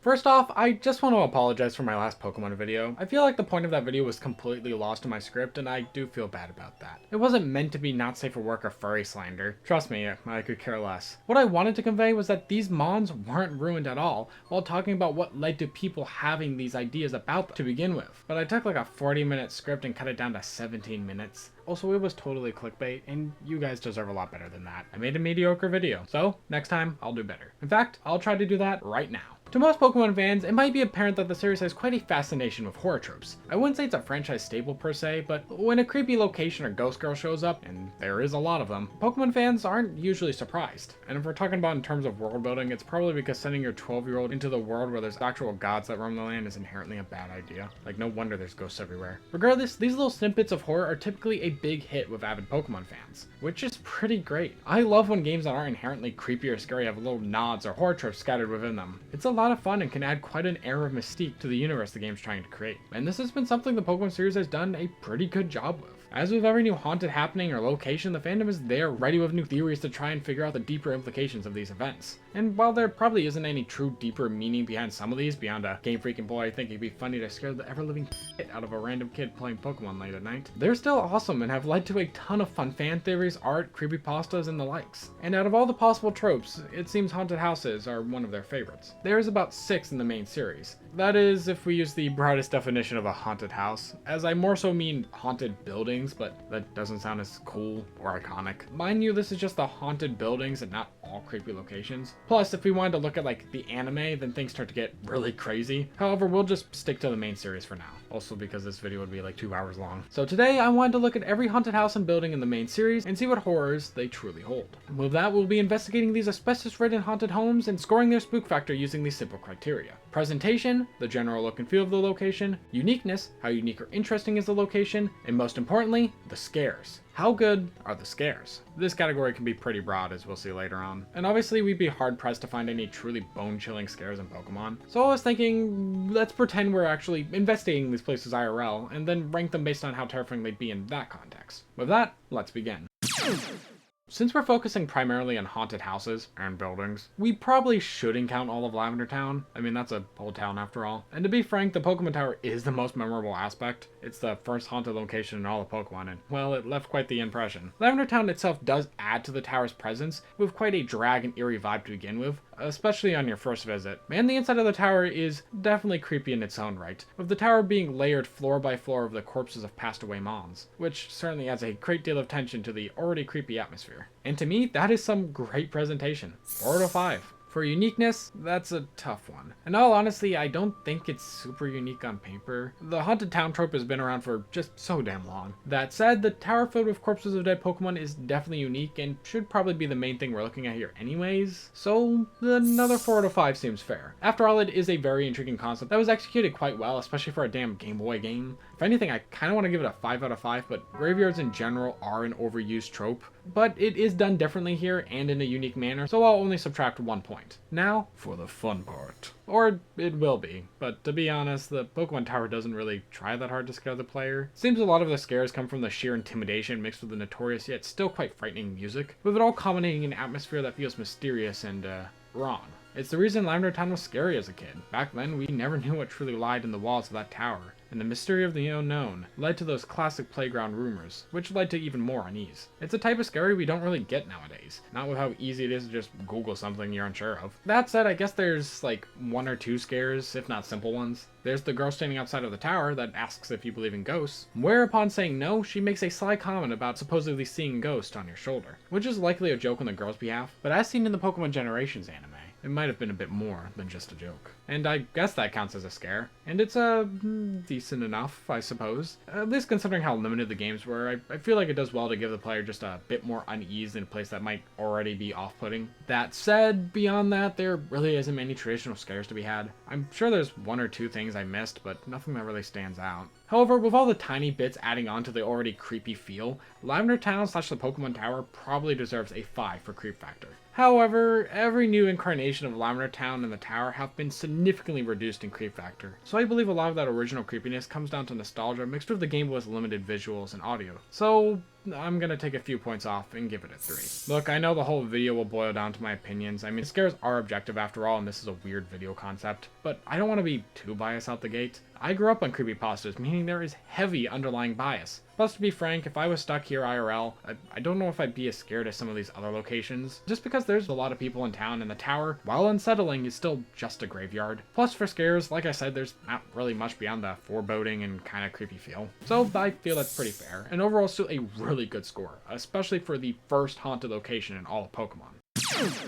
First off, I just want to apologize for my last Pokemon video. I feel like the point of that video was completely lost in my script, and I do feel bad about that. It wasn't meant to be not safe for work or furry slander. Trust me, I could care less. What I wanted to convey was that these mons weren't ruined at all, while talking about what led to people having these ideas about them to begin with. But I took like a 40-minute script and cut it down to 17 minutes. Also, it was totally clickbait, and you guys deserve a lot better than that. I made a mediocre video, so next time I'll do better. In fact, I'll try to do that right now. To most Pokemon fans, it might be apparent that the series has quite a fascination with horror tropes. I wouldn't say it's a franchise staple per se, but when a creepy location or ghost girl shows up, and there is a lot of them, Pokemon fans aren't usually surprised. And if we're talking about in terms of world building, it's probably because sending your 12-year-old into the world where there's actual gods that roam the land is inherently a bad idea. Like, no wonder there's ghosts everywhere. Regardless, these little snippets of horror are typically a big hit with avid Pokemon fans, which is pretty great. I love when games that aren't inherently creepy or scary have little nods or horror tropes scattered within them. It's a lot of fun and can add quite an air of mystique to the universe the game's trying to create. And this has been something the Pokemon series has done a pretty good job with. As with every new haunted happening or location, the fandom is there ready with new theories to try and figure out the deeper implications of these events. And while there probably isn't any true deeper meaning behind some of these, beyond a Game Freak employee thinking it'd be funny to scare the ever-living shit out of a random kid playing Pokemon late at night, they're still awesome and have led to a ton of fun fan theories, art, creepypastas, and the likes. And out of all the possible tropes, it seems haunted houses are one of their favorites. There's about 6 in the main series. That is, if we use the broadest definition of a haunted house, as I more so mean haunted buildings, but that doesn't sound as cool or iconic. Mind you, this is just the haunted buildings and not all creepy locations. Plus, if we wanted to look at like the anime, then things start to get really crazy. However, we'll just stick to the main series for now. Also because this video would be like 2 hours long. So today I wanted to look at every haunted house and building in the main series and see what horrors they truly hold. With that, we'll be investigating these asbestos-ridden haunted homes and scoring their spook factor using these simple criteria. Presentation, the general look and feel of the location, uniqueness, how unique or interesting is the location, and most importantly, the scares. How good are the scares? This category can be pretty broad, as we'll see later on. And obviously we'd be hard pressed to find any truly bone-chilling scares in Pokemon. So I was thinking, let's pretend we're actually investigating these places IRL, and then rank them based on how terrifying they'd be in that context. With that, let's begin. Since we're focusing primarily on haunted houses and buildings, we probably shouldn't count all of Lavender Town. I mean, that's a whole town after all. And to be frank, the Pokemon Tower is the most memorable aspect. It's the first haunted location in all of Pokemon, and well, it left quite the impression. Lavender Town itself does add to the tower's presence, with quite a drag and eerie vibe to begin with, especially on your first visit. And the inside of the tower is definitely creepy in its own right, with the tower being layered floor by floor of the corpses of passed away mons, which certainly adds a great deal of tension to the already creepy atmosphere. And to me, that is some great presentation. 4 out of 5. For uniqueness, that's a tough one. In all honesty, I don't think it's super unique on paper. The haunted town trope has been around for just so damn long. That said, the tower filled with corpses of dead Pokemon is definitely unique and should probably be the main thing we're looking at here anyways. So another 4 out of 5 seems fair. After all, it is a very intriguing concept that was executed quite well, especially for a damn Game Boy game. If anything, I kind of want to give it a 5 out of 5, but graveyards in general are an overused trope. But it is done differently here and in a unique manner, so I'll only subtract 1 point. Now, for the fun part. Or it will be, but to be honest, the Pokemon Tower doesn't really try that hard to scare the player. Seems a lot of the scares come from the sheer intimidation mixed with the notorious yet still quite frightening music, with it all culminating in an atmosphere that feels mysterious and, wrong. It's the reason Lavender Town was scary as a kid. Back then, we never knew what truly lied in the walls of that tower, and the mystery of the unknown led to those classic playground rumors, which led to even more unease. It's a type of scary we don't really get nowadays, not with how easy it is to just Google something you're unsure of. That said, I guess there's like 1 or 2 scares, if not simple ones. There's the girl standing outside of the tower that asks if you believe in ghosts, whereupon saying no, she makes a sly comment about supposedly seeing a ghost on your shoulder, which is likely a joke on the girl's behalf, but as seen in the Pokemon Generations anime, it might have been a bit more than just a joke. And I guess that counts as a scare. And it's decent enough, I suppose. At least considering how limited the games were, I feel like it does well to give the player just a bit more unease in a place that might already be off-putting. That said, beyond that, there really isn't many traditional scares to be had. I'm sure there's 1 or 2 things I missed, but nothing that really stands out. However, with all the tiny bits adding on to the already creepy feel, Lavender Town / the Pokemon Tower probably deserves a 5 for creep factor. However, every new incarnation of Lavender Town and the tower have been significantly reduced in creep factor, so I believe a lot of that original creepiness comes down to nostalgia mixed with the Game Boy's limited visuals and audio. So I'm gonna take a few points off and give it a 3. Look, I know the whole video will boil down to my opinions. I mean, scares are objective after all, and this is a weird video concept, but I don't want to be too biased out the gate. I grew up on creepypastas, meaning there is heavy underlying bias. Plus, to be frank, if I was stuck here IRL, I don't know if I'd be as scared as some of these other locations, just because there's a lot of people in town, and the tower, while unsettling, is still just a graveyard. Plus, for scares, like I said, there's not really much beyond the foreboding and kind of creepy feel. So I feel that's pretty fair, and overall still a really good score, especially for the first haunted location in all of Pokemon.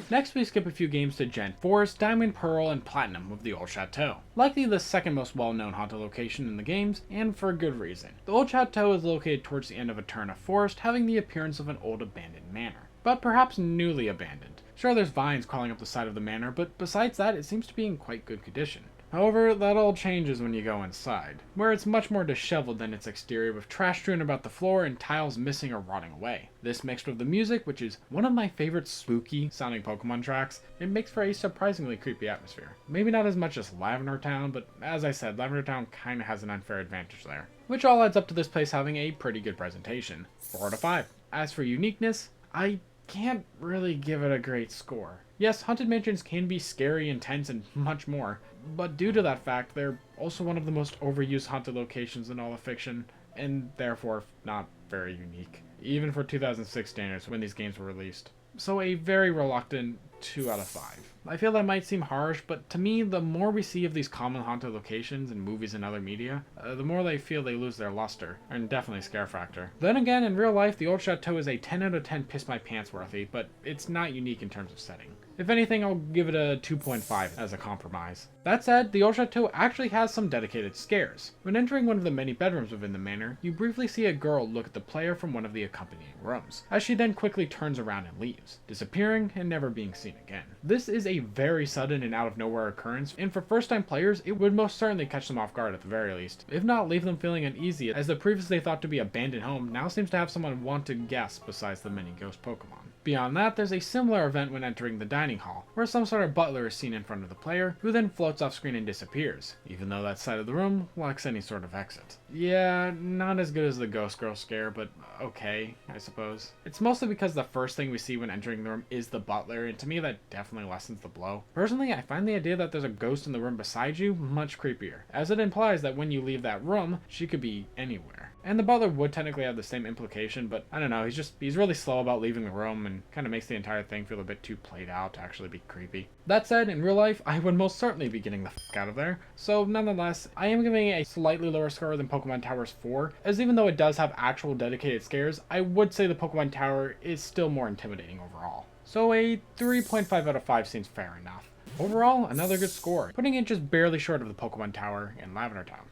Next, we skip a few games to Gen 4's Diamond, Pearl, and Platinum of the Old Chateau. Likely the second most well-known haunted location in the games, and for good reason. The Old Chateau is located towards the end of Eterna Forest, having the appearance of an old abandoned manor, but perhaps newly abandoned. Sure, there's vines crawling up the side of the manor, but besides that, it seems to be in quite good condition. However, that all changes when you go inside, where it's much more disheveled than its exterior, with trash strewn about the floor and tiles missing or rotting away. This mixed with the music, which is one of my favorite spooky sounding Pokemon tracks, it makes for a surprisingly creepy atmosphere. Maybe not as much as Lavender Town, but as I said, Lavender Town kinda has an unfair advantage there. Which all adds up to this place having a pretty good presentation. 4 out of 5. As for uniqueness, I can't really give it a great score. Yes, haunted mansions can be scary, intense, and much more, but due to that fact, they're also one of the most overused haunted locations in all of fiction, and therefore not very unique, even for 2006 standards when these games were released. So a very reluctant 2 out of 5. I feel that might seem harsh, but to me, the more we see of these common haunted locations in movies and other media, the more they feel they lose their luster, and definitely scare factor. Then again, in real life, the Old Chateau is a 10 out of 10 piss my pants worthy, but it's not unique in terms of setting. If anything, I'll give it a 2.5 as a compromise. That said, the Old Chateau actually has some dedicated scares. When entering one of the many bedrooms within the manor, you briefly see a girl look at the player from one of the accompanying rooms, as she then quickly turns around and leaves, disappearing and never being seen again. This is a very sudden and out of nowhere occurrence, and for first time players, it would most certainly catch them off guard at the very least, if not leave them feeling uneasy, as the previously thought to be abandoned home now seems to have someone want to guess besides the many ghost Pokemon. Beyond that, there's a similar event when entering the dining hall, where some sort of butler is seen in front of the player, who then floats off screen and disappears, even though that side of the room lacks any sort of exit. Yeah, not as good as the ghost girl scare, but okay, I suppose. It's mostly because the first thing we see when entering the room is the butler, and to me that definitely lessens the blow. Personally, I find the idea that there's a ghost in the room beside you much creepier, as it implies that when you leave that room, she could be anywhere. And the butler would technically have the same implication, but I don't know, he's really slow about leaving the room and kind of makes the entire thing feel a bit too played out to actually be creepy. That said, in real life, I would most certainly be getting the fuck out of there. So nonetheless, I am giving it a slightly lower score than Pokemon Towers 4, as even though it does have actual dedicated scares, I would say the Pokemon Tower is still more intimidating overall. So a 3.5 out of 5 seems fair enough. Overall, another good score, putting it just barely short of the Pokemon Tower in Lavender Town.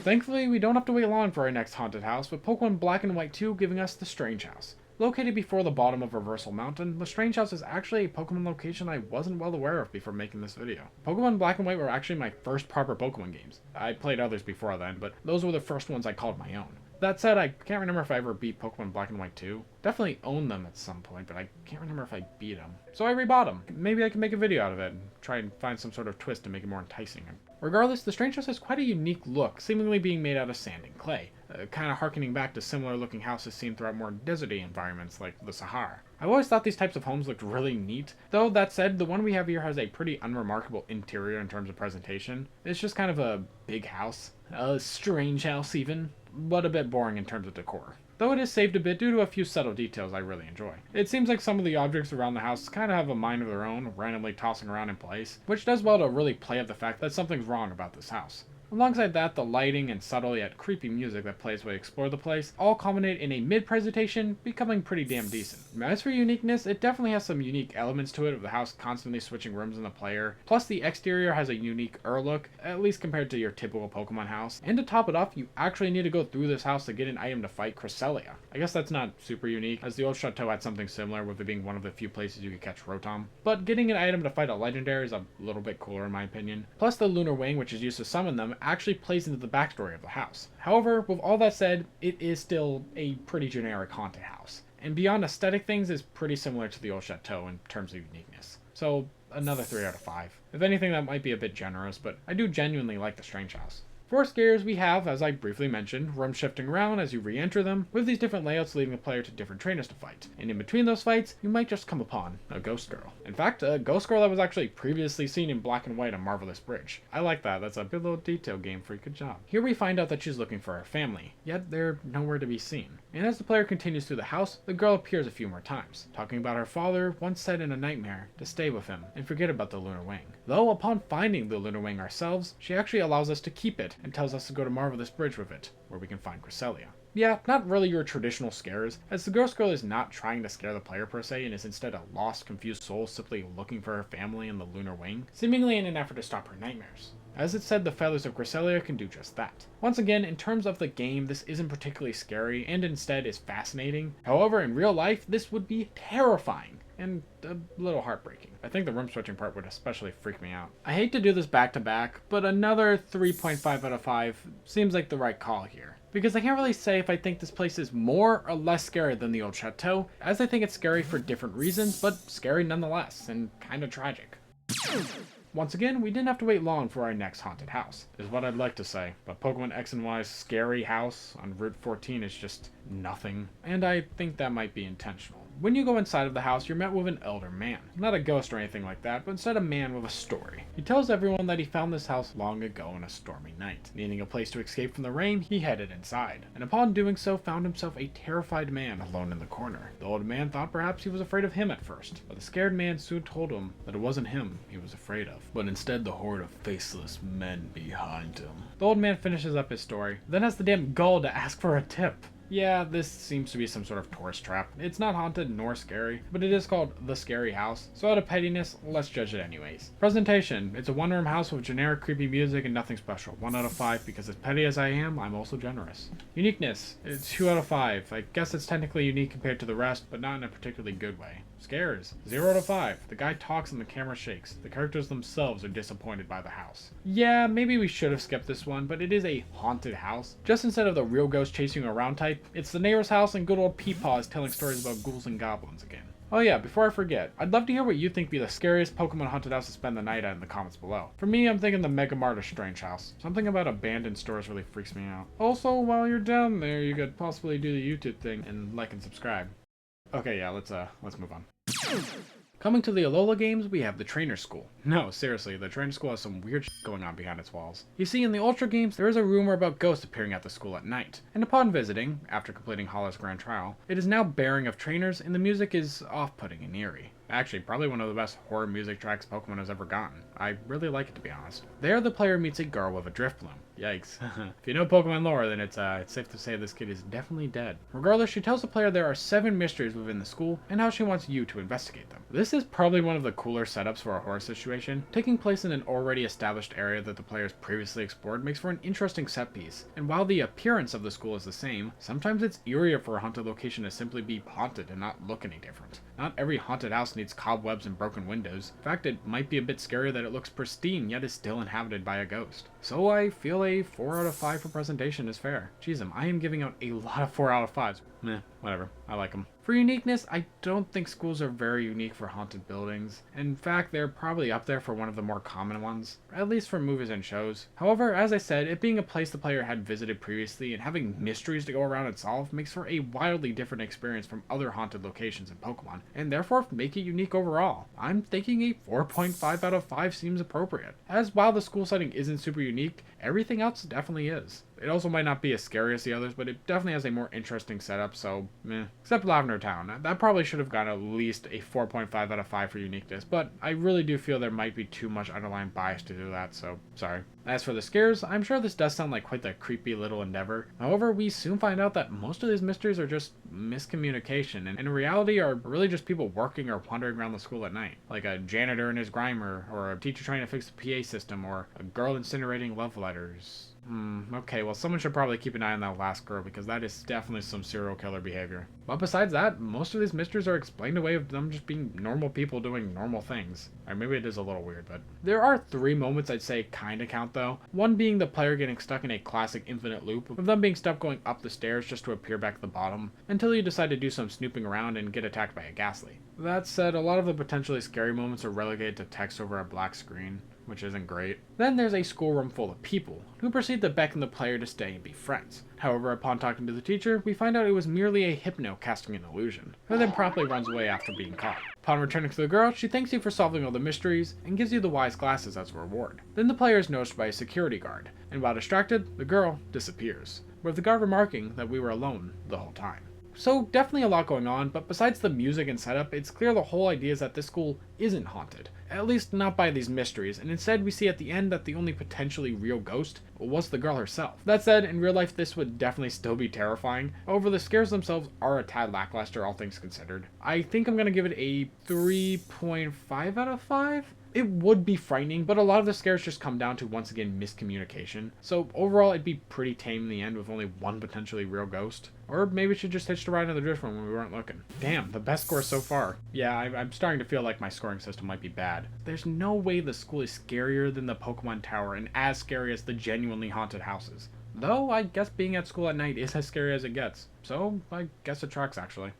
Thankfully, we don't have to wait long for our next haunted house, with Pokemon Black and White 2 giving us the Strange House. Located before the bottom of Reversal Mountain, the Strange House is actually a Pokemon location I wasn't well aware of before making this video. Pokemon Black and White were actually my first proper Pokemon games. I played others before then, but those were the first ones I called my own. That said, I can't remember if I ever beat Pokemon Black and White 2. Definitely owned them at some point, but I can't remember if I beat them. So I rebought them. Maybe I can make a video out of it and try and find some sort of twist to make it more enticing. Regardless, the Strange House has quite a unique look, seemingly being made out of sand and clay, kind of harkening back to similar looking houses seen throughout more deserty environments like the Sahara. I've always thought these types of homes looked really neat, though that said, the one we have here has a pretty unremarkable interior in terms of presentation. It's just kind of a big house, a strange house even, but a bit boring in terms of decor. Though it is saved a bit due to a few subtle details I really enjoy. It seems like some of the objects around the house kind of have a mind of their own, randomly tossing around in place, which does well to really play up the fact that something's wrong about this house. Alongside that, the lighting and subtle yet creepy music that plays while you explore the place all culminate in a mid-presentation becoming pretty damn decent. As for uniqueness, it definitely has some unique elements to it, with the house constantly switching rooms in the player, plus the exterior has a unique look, at least compared to your typical Pokemon house. And to top it off, you actually need to go through this house to get an item to fight Cresselia. I guess that's not super unique, as the old Chateau had something similar, with it being one of the few places you could catch Rotom. But getting an item to fight a legendary is a little bit cooler in my opinion. Plus the Lunar Wing, which is used to summon them, actually plays into the backstory of the house. However, with all that said, it is still a pretty generic haunted house, and beyond aesthetic things is pretty similar to the old Chateau in terms of uniqueness. So another 3 out of 5. If anything, that might be a bit generous, but I do genuinely like the Strange House. For scares, we have, as I briefly mentioned, rooms shifting around as you re-enter them, with these different layouts leading the player to different trainers to fight. And in between those fights, you might just come upon a ghost girl. In fact, a ghost girl that was actually previously seen in black and white on Marvelous Bridge. I like that, that's a good little detail game freak, good job. Here we find out that she's looking for her family, yet they're nowhere to be seen. And as the player continues through the house, the girl appears a few more times, talking about her father once said in a nightmare to stay with him and forget about the lunar wing. Though upon finding the lunar wing ourselves, she actually allows us to keep it and tells us to go to Marvelous Bridge with it, where we can find Cresselia. Yeah, not really your traditional scares, as the ghost girl is not trying to scare the player per se and is instead a lost, confused soul simply looking for her family in the lunar wing, seemingly in an effort to stop her nightmares. As it said, the feathers of Cresselia can do just that. Once again, in terms of the game, this isn't particularly scary and instead is fascinating. However, in real life, this would be terrifying and a little heartbreaking. I think the room switching part would especially freak me out. I hate to do this back to back, but another 3.5 out of 5 seems like the right call here. Because I can't really say if I think this place is more or less scary than the old Chateau, as I think it's scary for different reasons, but scary nonetheless, and kinda tragic. Once again, we didn't have to wait long for our next haunted house, is what I'd like to say, but Pokemon X and Y's scary house on Route 14 is just nothing, and I think that might be intentional. When you go inside of the house, you're met with an elder man. Not a ghost or anything like that, but instead a man with a story. He tells everyone that he found this house long ago on a stormy night. Needing a place to escape from the rain, he headed inside, and upon doing so found himself a terrified man alone in the corner. The old man thought perhaps he was afraid of him at first, but the scared man soon told him that it wasn't him he was afraid of, but instead the horde of faceless men behind him. The old man finishes up his story, then has the damn gall to ask for a tip. Yeah, this seems to be some sort of tourist trap. It's not haunted nor scary, but it is called The Scary House, so out of pettiness, let's judge it anyways. Presentation. It's a one-room house with generic creepy music and nothing special. 1 out of 5 because as petty as I am, I'm also generous. Uniqueness. It's 2 out of 5. I guess it's technically unique compared to the rest, but not in a particularly good way. Scares. 0 out of 5. The guy talks and the camera shakes. The characters themselves are disappointed by the house. Yeah, maybe we should have skipped this one, but it is a haunted house. Just instead of the real ghost chasing you around type, it's the neighbor's house and good old Peepaw is telling stories about ghouls and goblins again. Oh yeah, before I forget, I'd love to hear what you think be the scariest Pokemon haunted house to spend the night at in the comments below. For me, I'm thinking the Megamart or Strange House. Something about abandoned stores really freaks me out. Also, while you're down there, you could possibly do the YouTube thing and like and subscribe. Okay, yeah, let's move on. Coming to the Alola games, we have the Trainer School. No, seriously, the Trainer School has some weird shit going on behind its walls. You see, in the Ultra games, there is a rumor about ghosts appearing at the school at night, and upon visiting, after completing Hollow's Grand Trial, it is now bearing of trainers, and the music is off-putting and eerie. Actually, probably one of the best horror music tracks Pokemon has ever gotten. I really like it, to be honest. There, the player meets a girl with a Drifloon. Yikes. If you know Pokemon lore, then it's safe to say this kid is definitely dead. Regardless, she tells the player there are 7 mysteries within the school, and how she wants you to investigate them. This is probably one of the cooler setups for a horror situation. Taking place in an already established area that the players previously explored makes for an interesting set piece, and while the appearance of the school is the same, sometimes it's eerier for a haunted location to simply be haunted and not look any different. Not every haunted house needs cobwebs and broken windows. In fact, it might be a bit scarier that it looks pristine yet is still inhabited by a ghost. So I feel a 4 out of 5 for presentation is fair. Jeez, I am giving out a lot of 4 out of 5s. Meh, whatever. I like them. For uniqueness, I don't think schools are very unique for haunted buildings. In fact, they're probably up there for one of the more common ones, at least for movies and shows. However, as I said, it being a place the player had visited previously and having mysteries to go around and solve makes for a wildly different experience from other haunted locations in Pokemon, and therefore make it unique overall. I'm thinking a 4.5 out of 5 seems appropriate, as while the school setting isn't super unique, everything else definitely is. It also might not be as scary as the others, but it definitely has a more interesting setup, so meh. Except Lavender Town. That probably should have gotten at least a 4.5 out of 5 for uniqueness, but I really do feel there might be too much underlying bias to do that, so sorry. As for the scares, I'm sure this does sound like quite the creepy little endeavor. However, we soon find out that most of these mysteries are just miscommunication, and in reality are really just people working or wandering around the school at night. Like a janitor and his grimer, or a teacher trying to fix the PA system, or a girl incinerating love letters. Okay, well someone should probably keep an eye on that last girl because that is definitely some serial killer behavior. But besides that, most of these mysteries are explained away of them just being normal people doing normal things. Or maybe it is a little weird, but... There are 3 moments I'd say kinda count though. One being the player getting stuck in a classic infinite loop, of them being stuck going up the stairs just to appear back at the bottom, until you decide to do some snooping around and get attacked by a Ghastly. That said, a lot of the potentially scary moments are relegated to text over a black screen, which isn't great. Then there's a schoolroom full of people, who proceed to beckon the player to stay and be friends. However, upon talking to the teacher, we find out it was merely a hypno casting an illusion, who then promptly runs away after being caught. Upon returning to the girl, she thanks you for solving all the mysteries, and gives you the wise glasses as a reward. Then the player is noticed by a security guard, and while distracted, the girl disappears, with the guard remarking that we were alone the whole time. So definitely a lot going on, but besides the music and setup, it's clear the whole idea is that this school isn't haunted. At least not by these mysteries, and instead we see at the end that the only potentially real ghost was the girl herself. That said, in real life this would definitely still be terrifying. However, the scares themselves are a tad lackluster, all things considered. I think I'm gonna give it a 3.5 out of 5? It would be frightening, but a lot of the scares just come down to, once again, miscommunication. So overall, it'd be pretty tame in the end with only one potentially real ghost. Or maybe we should just hitch a ride in the drift one when we weren't looking. Damn, the best score so far. Yeah, I'm starting to feel like my scoring system might be bad. There's no way the school is scarier than the Pokemon Tower and as scary as the genuinely haunted houses. Though, I guess being at school at night is as scary as it gets. So, I guess it tracks actually.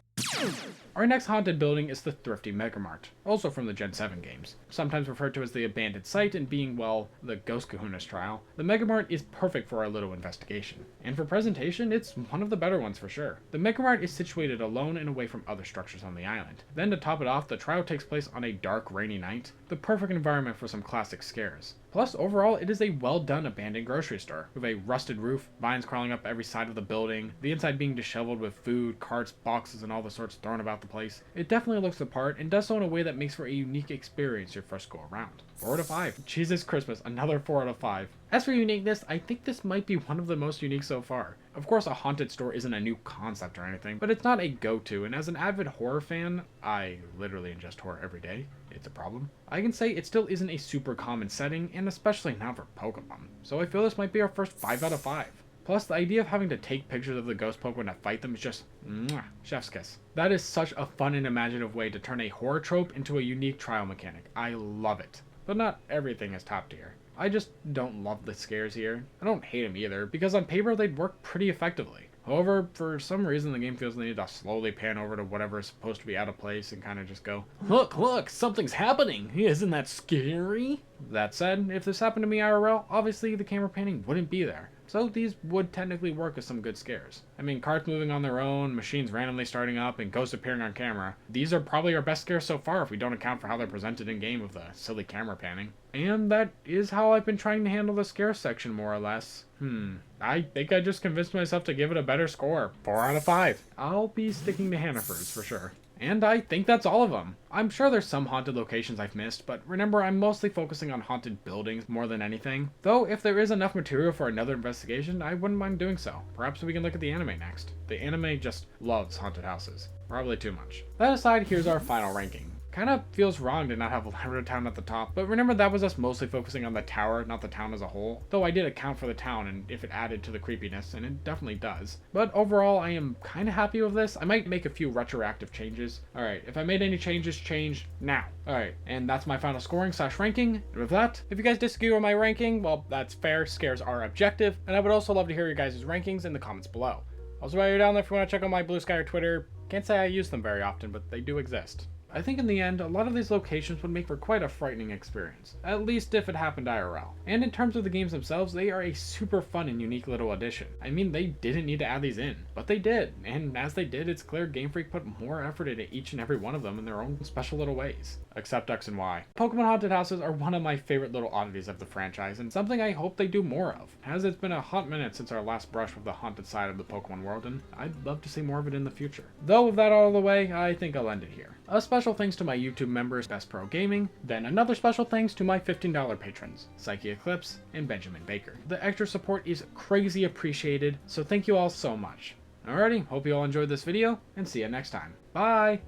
Our next haunted building is the Thrifty Megamart, also from the Gen 7 games. Sometimes referred to as the abandoned site and being, well, the Ghost Kahuna's trial, the Megamart is perfect for our little investigation. And for presentation, it's one of the better ones for sure. The Megamart is situated alone and away from other structures on the island. Then to top it off, the trial takes place on a dark, rainy night, the perfect environment for some classic scares. Plus, overall, it is a well-done abandoned grocery store, with a rusted roof, vines crawling up every side of the building, the inside being disheveled with food, carts, boxes, and all the sorts thrown about the place. It definitely looks the part, and does so in a way that makes for a unique experience your first go around. 4 out of 5. Jesus Christmas, another 4 out of 5. As for uniqueness, I think this might be one of the most unique so far. Of course, a haunted store isn't a new concept or anything, but it's not a go-to, and as an avid horror fan, I literally ingest horror every day. It's a problem. I can say it still isn't a super common setting, and especially not for Pokemon. So I feel this might be our first 5 out of 5. Plus, the idea of having to take pictures of the ghost Pokemon to fight them is just mwah, chef's kiss. That is such a fun and imaginative way to turn a horror trope into a unique trial mechanic. I love it. But not everything is top tier. I just don't love the scares here. I don't hate them either, because on paper they'd work pretty effectively. However, for some reason the game feels the need to slowly pan over to whatever is supposed to be out of place and kind of just go, look, something's happening! Isn't that scary? That said, if this happened to me IRL, obviously the camera panning wouldn't be there. So these would technically work as some good scares. I mean, carts moving on their own, machines randomly starting up, and ghosts appearing on camera. These are probably our best scares so far if we don't account for how they're presented in game with the silly camera panning. And that is how I've been trying to handle the scare section more or less. I think I just convinced myself to give it a better score. 4 out of 5. I'll be sticking to Hannaford's for sure. And I think that's all of them. I'm sure there's some haunted locations I've missed, but remember I'm mostly focusing on haunted buildings more than anything. Though if there is enough material for another investigation, I wouldn't mind doing so. Perhaps we can look at the anime next. The anime just loves haunted houses. Probably too much. That aside, here's our final ranking. Kinda feels wrong to not have Lavender Town at the top, but remember that was us mostly focusing on the tower, not the town as a whole. Though I did account for the town and if it added to the creepiness, and it definitely does. But overall, I am kinda happy with this. I might make a few retroactive changes. Alright, if I made any changes, change now. Alright, and that's my final scoring / ranking. And with that, if you guys disagree with my ranking, well, that's fair. Scares are objective, and I would also love to hear your guys' rankings in the comments below. Also, while you're down there, if you want to check out my Blue Sky or Twitter, can't say I use them very often, but they do exist. I think in the end, a lot of these locations would make for quite a frightening experience, at least if it happened IRL. And in terms of the games themselves, they are a super fun and unique little addition. I mean, they didn't need to add these in, but they did, and as they did, it's clear Game Freak put more effort into each and every one of them in their own special little ways. Except X and Y. Pokemon Haunted Houses are one of my favorite little oddities of the franchise, and something I hope they do more of, as it's been a hot minute since our last brush with the haunted side of the Pokemon world, and I'd love to see more of it in the future. Though with that out of the way, I think I'll end it here. A special thanks to my YouTube members, Best Pro Gaming, then another special thanks to my $15 patrons, Psyche Eclipse and Benjamin Baker. The extra support is crazy appreciated, so thank you all so much. Alrighty, hope you all enjoyed this video, and see you next time. Bye!